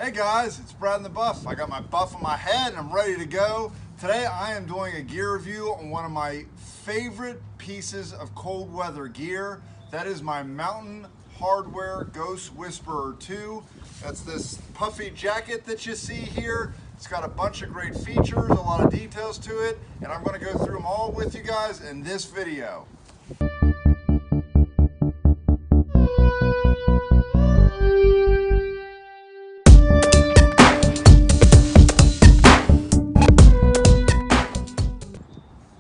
Hey guys, it's Brad and the Buff. I got my buff on my head and I'm ready to go. Today I am doing a gear review on one of my favorite pieces of cold weather gear. That is my Mountain Hardwear Ghost Whisperer 2. That's this puffy jacket that you see here. It's got a bunch of great features, a lot of details to it, and I'm going to go through them all with you guys in this video.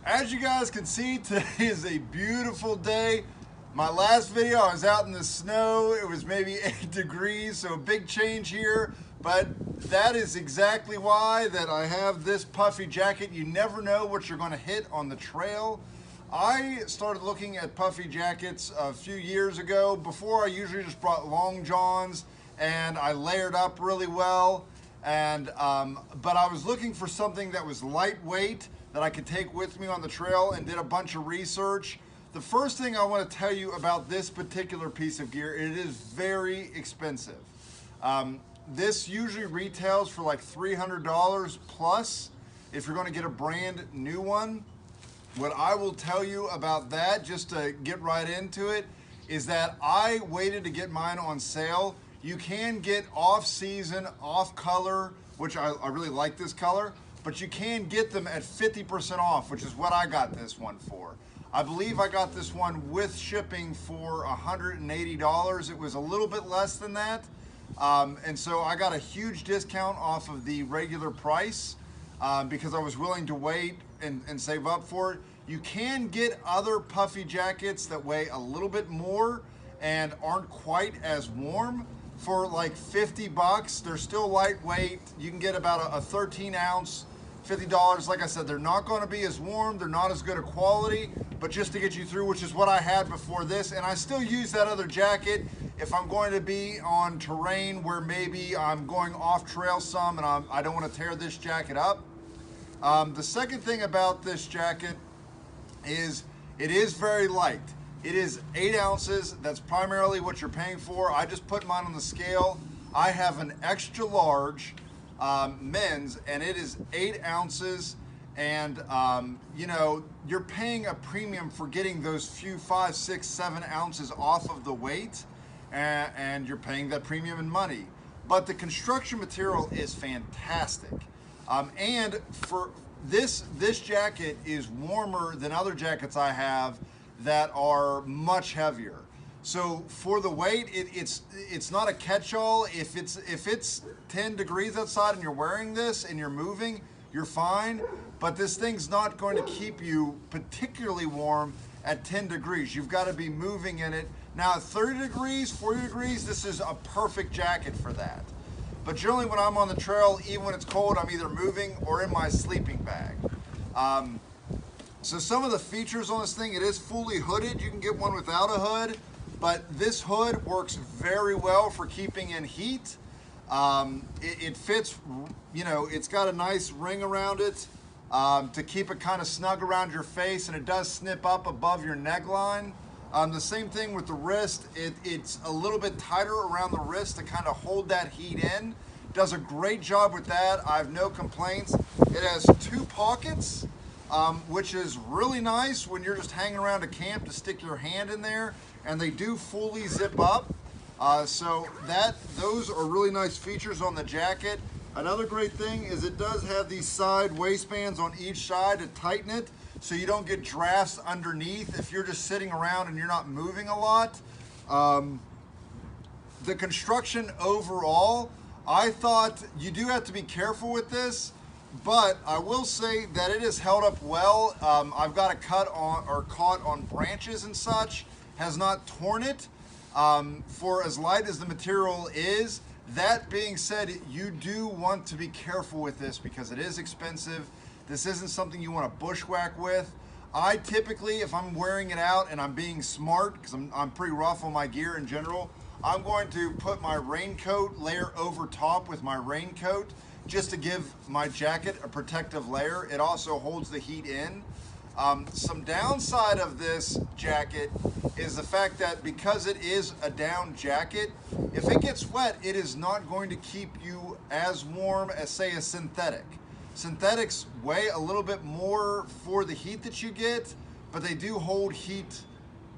As you guys can see, today is a beautiful day. My last video, I was out in the snow. It was maybe 8 degrees, so a big change here. But that is exactly why that I have this puffy jacket. You never know what you're going to hit on the trail. I started looking at puffy jackets a few years ago. Before, I usually just brought long johns and I layered up really well. But I was looking for something that was lightweight that I could take with me on the trail, and did a bunch of research. The first thing I want to tell you about this particular piece of gear, it is very expensive. This usually retails for like $300 plus if you're going to get a brand new one. What I will tell you about that, just to get right into it, is that I waited to get mine on sale. You can get off-season, off-color, which I really like this color, but you can get them at 50% off, which is what I got this one for. I believe I got this one with shipping for $180. It was a little bit less than that. And so I got a huge discount off of the regular price because I was willing to wait and save up for it. You can get other puffy jackets that weigh a little bit more and aren't quite as warm for like 50 bucks. They're still lightweight. You can get about a 13 ounce, $50. Like I said, they're not going to be as warm. They're not as good a quality, but just to get you through, which is what I had before this. And I still use that other jacket if I'm going to be on terrain where maybe I'm going off trail some and I don't want to tear this jacket up. The second thing about this jacket is it is very light. It is 8 ounces. That's primarily what you're paying for. I just put mine on the scale. I have an extra large men's, and it is 8 ounces. And you know, you're paying a premium for getting those few 5, 6, 7 ounces off of the weight, and you're paying that premium in money. But the construction material is fantastic. And for this jacket is warmer than other jackets I have that are much heavier. So for the weight, it's not a catch-all. If it's 10 degrees outside and you're wearing this and you're moving, you're fine. But this thing's not going to keep you particularly warm at 10 degrees. You've got to be moving in it. Now at 30 degrees, 40 degrees, this is a perfect jacket for that. But generally when I'm on the trail, even when it's cold, I'm either moving or in my sleeping bag. So some of the features on this thing, it is fully hooded. You can get one without a hood, but this hood works very well for keeping in heat. It fits, you know, it's got a nice ring around it to keep it kind of snug around your face, and it does snip up above your neckline. The same thing with the wrist. It's a little bit tighter around the wrist to kind of hold that heat in. Does a great job with that. I have no complaints. It has 2 pockets, which is really nice when you're just hanging around a camp to stick your hand in there, and they do fully zip up. So those are really nice features on the jacket. Another great thing is it does have these side waistbands on each side to tighten it, so you don't get drafts underneath if you're just sitting around and you're not moving a lot. The construction overall, I thought you do have to be careful with this, but I will say that it has held up well. I've got a cut on or caught on branches and such, has not torn it for as light as the material is. That being said, you do want to be careful with this because it is expensive. This isn't something you want to bushwhack with. I typically, if I'm wearing it out and I'm being smart, because I'm pretty rough on my gear in general, I'm going to put my raincoat layer over top with my raincoat just to give my jacket a protective layer. It also holds the heat in. Some downside of this jacket is the fact that because it is a down jacket, if it gets wet, it is not going to keep you as warm as, say, a synthetic. Synthetics weigh a little bit more for the heat that you get, but they do hold heat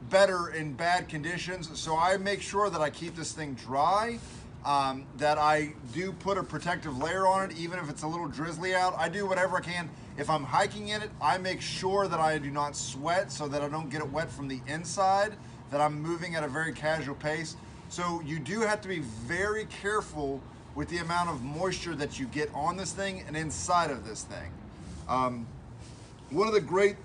better in bad conditions. So I make sure that I keep this thing dry, that I do put a protective layer on it, even if it's a little drizzly out. I do whatever I can. If I'm hiking in it, I make sure that I do not sweat so that I don't get it wet from the inside, that I'm moving at a very casual pace. So you do have to be very careful with the amount of moisture that you get on this thing and inside of this thing. One of the great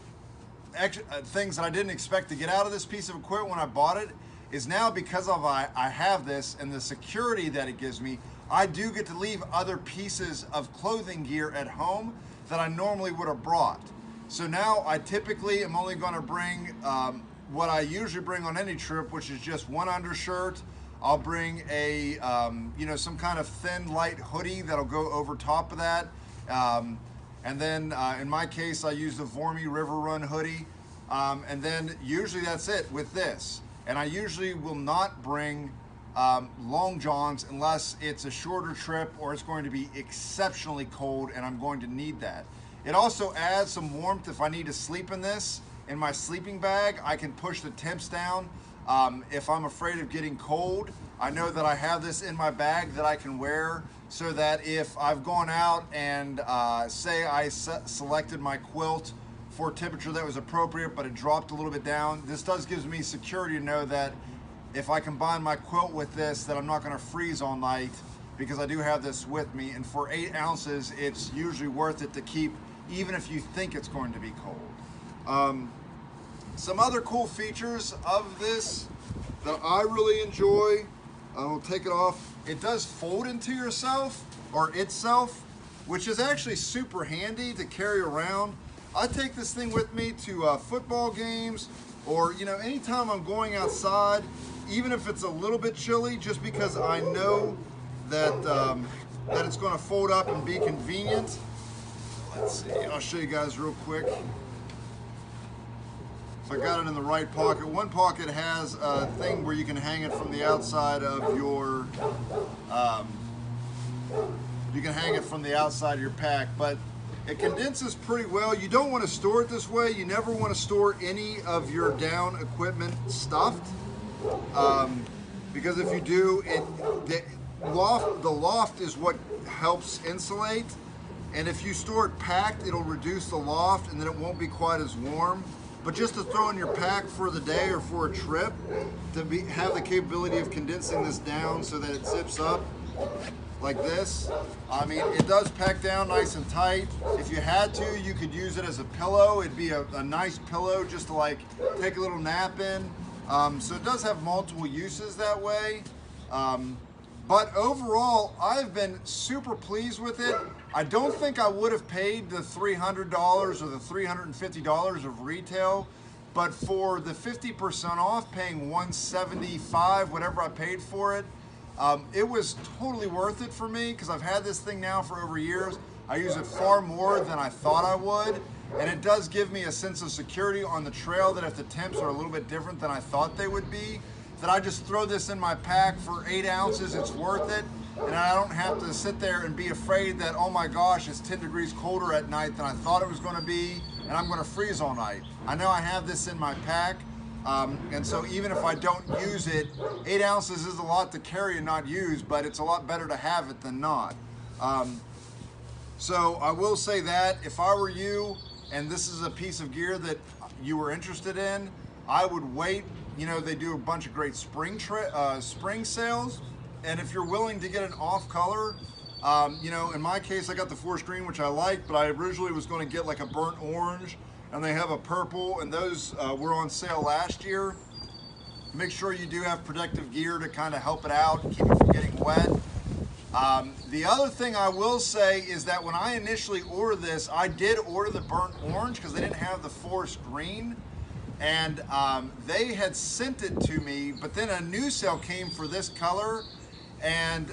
things that I didn't expect to get out of this piece of equipment when I bought it is now, because of I have this and the security that it gives me, I do get to leave other pieces of clothing gear at home that I normally would have brought. So now I typically am only going to bring what I usually bring on any trip, which is just one undershirt. I'll bring a some kind of thin light hoodie that'll go over top of that, and then in my case I use the Vormy River Run hoodie, and then usually that's it with this. And I usually will not bring long johns unless it's a shorter trip or it's going to be exceptionally cold and I'm going to need that. It also adds some warmth if I need to sleep in this. In my sleeping bag, I can push the temps down. If I'm afraid of getting cold, I know that I have this in my bag that I can wear, so that if I've gone out and say I selected my quilt for a temperature that was appropriate, but it dropped a little bit down, this gives me security to know that if I combine my quilt with this, that I'm not going to freeze all night, because I do have this with me. And for 8 ounces, it's usually worth it to keep, even if you think it's going to be cold. Some other cool features of this that I really enjoy, I'll take it off. It does fold into yourself, or itself, which is actually super handy to carry around. I take this thing with me to football games, or anytime I'm going outside, even if it's a little bit chilly, just because I know that that it's going to fold up and be convenient. Let's see, I'll show you guys real quick. So I got it in the right pocket. One pocket has a thing where you can hang it from the outside of your, you can hang it from the outside of your pack, but it condenses pretty well. You don't want to store it this way. You never want to store any of your down equipment stuffed, because if you do, the loft is what helps insulate, and if you store it packed, it'll reduce the loft and then it won't be quite as warm. But just to throw in your pack for the day or for a trip, to have the capability of condensing this down so that it zips up like this. I mean, it does pack down nice and tight. If you had to, you could use it as a pillow. It'd be a nice pillow just to like take a little nap in. So it does have multiple uses that way. But overall, I've been super pleased with it. I don't think I would have paid the $300 or the $350 of retail, but for the 50% off, paying $175, whatever I paid for it, it was totally worth it for me, because I've had this thing now for over years. I use it far more than I thought I would, and it does give me a sense of security on the trail that if the temps are a little bit different than I thought they would be, that I just throw this in my pack for 8 ounces, it's worth it. And I don't have to sit there and be afraid that, oh my gosh, it's 10 degrees colder at night than I thought it was going to be, and I'm going to freeze all night. I know I have this in my pack, and so even if I don't use it, 8 ounces is a lot to carry and not use, but it's a lot better to have it than not. So I will say that if I were you, and this is a piece of gear that you were interested in, I would wait. They do a bunch of great spring sales. And if you're willing to get an off color, in my case, I got the forest green, which I like, but I originally was going to get like a burnt orange, and they have a purple, and those were on sale last year. Make sure you do have protective gear to kind of help it out and keep it from getting wet. The other thing I will say is that when I initially ordered this, I did order the burnt orange because they didn't have the forest green. And they had sent it to me, but then a new sale came for this color, and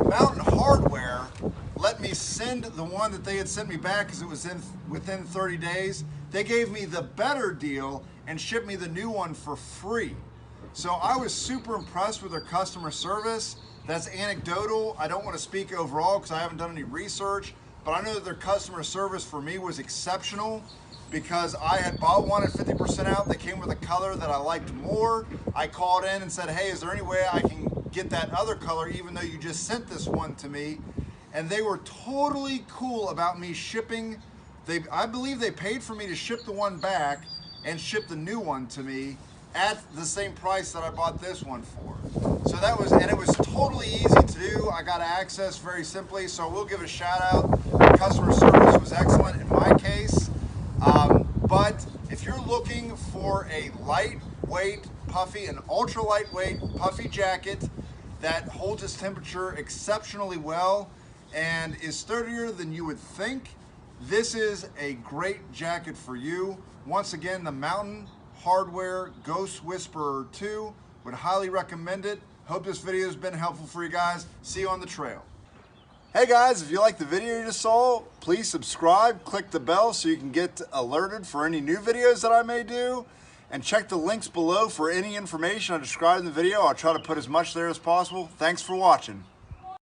Mountain Hardware let me send the one that they had sent me back because it was within 30 days. They gave me the better deal and shipped me the new one for free. So I was super impressed with their customer service. That's anecdotal. I don't want to speak overall because I haven't done any research, but I know that their customer service for me was exceptional because I had bought one at 50% out. They came with a color that I liked more. I called in and said, hey, is there any way I can get that other color even though you just sent this one to me? And they were totally cool about me shipping. I believe they paid for me to ship the one back and ship the new one to me at the same price that I bought this one for. So that was, and it was totally easy to do. I got access very simply, so we'll give a shout out. The customer service was excellent in my case. But if you're looking for a lightweight, puffy, an ultra lightweight, puffy jacket that holds its temperature exceptionally well and is sturdier than you would think, this is a great jacket for you. Once again, the Mountain Hardware Ghost Whisperer 2. Would highly recommend it. Hope this video has been helpful for you guys. See you on the trail. Hey guys, if you like the video you just saw, please subscribe, click the bell so you can get alerted for any new videos that I may do, and check the links below for any information I described in the video. I'll try to put as much there as possible. Thanks for watching.